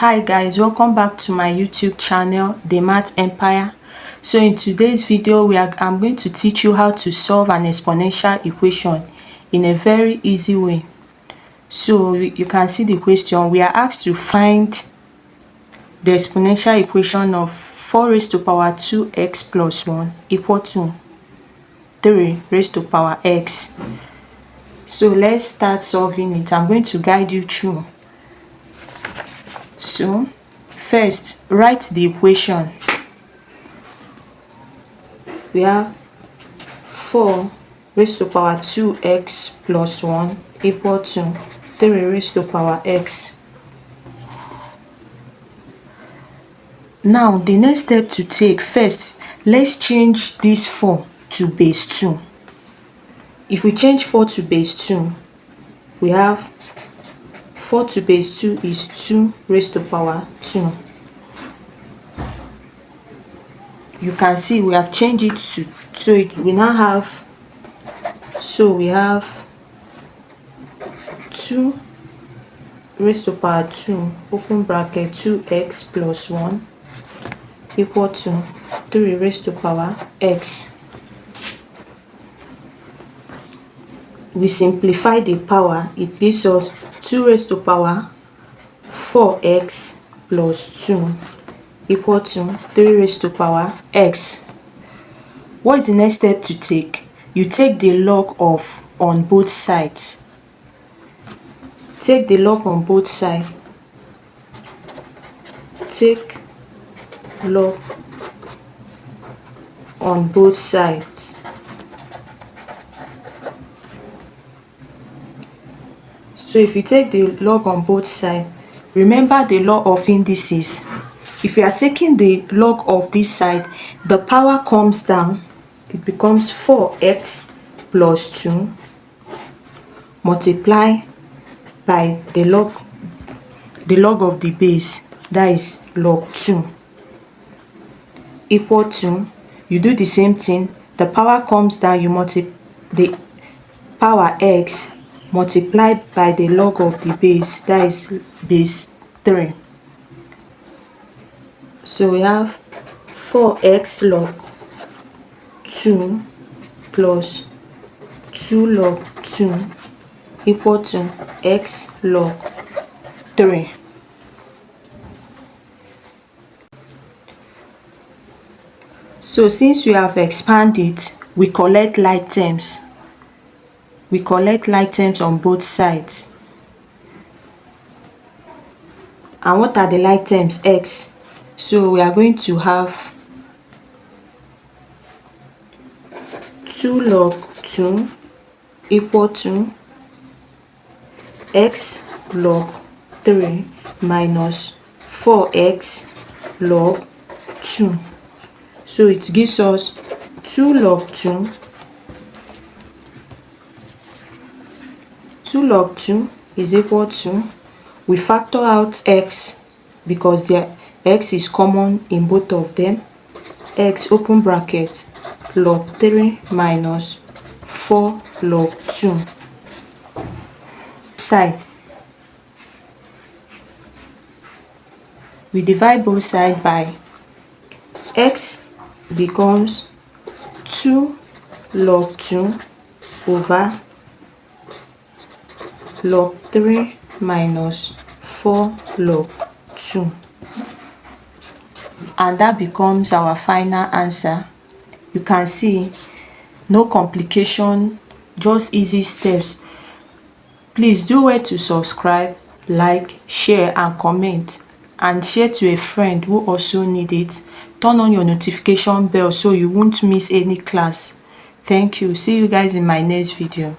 Hi guys, welcome back to my YouTube channel, The Math Empire. So in today's video, I'm going to teach you how to solve an exponential equation in a very easy way. So you can see the question. We are asked to find the exponential equation of 4 raised to power 2x plus 1 equal to 3 raised to power x. So let's start solving it. I'm going to guide you through. So first, write the equation. We have 4 raised to power 2x plus 1 equal to 3 raised to power x. Now, the next step to take, first, let's change this 4 to base 2. If we change 4 to base 2, we have 4 to base 2 is 2 raised to power 2. You can see we have changed it to, we now have, we have 2 raised to power 2, open bracket, 2x plus 1 equal to 3 raised to power x. We simplify the power, it gives us 2 raised to power 4x plus 2 equal to 3 raised to power x. What is the next step to take? You take the log of on both sides. Take the log on both sides. Take log on both sides. So if you take the log on both sides, remember the law of indices. If you are taking the log of this side, the power comes down. It becomes 4x plus 2 multiply by the log of the base, that is log 2, equal to, you do the same thing, the power comes down, you multiply the power x multiplied by the log of the base, that is base 3. So we have 4x log 2 plus 2 log 2 equal to x log 3. So since we have expanded, we collect like terms. We collect like terms on both sides. And what are the like terms? X. So we are going to have 2 log 2 equal to x log 3 minus 4x log 2. So it gives us 2 log 2. 2 log 2 is equal to, we factor out x because the x is common in both of them, x open bracket log 3 minus 4 log 2. Side, we divide both sides by x becomes 2 log 2 over log 3 minus 4 log 2, and that becomes our final answer. You can see, no complication, just easy steps. Please do well to subscribe, like, share and comment, and share to a friend who also need it. Turn on your notification bell so you won't miss any class. Thank you. See you guys in my next video.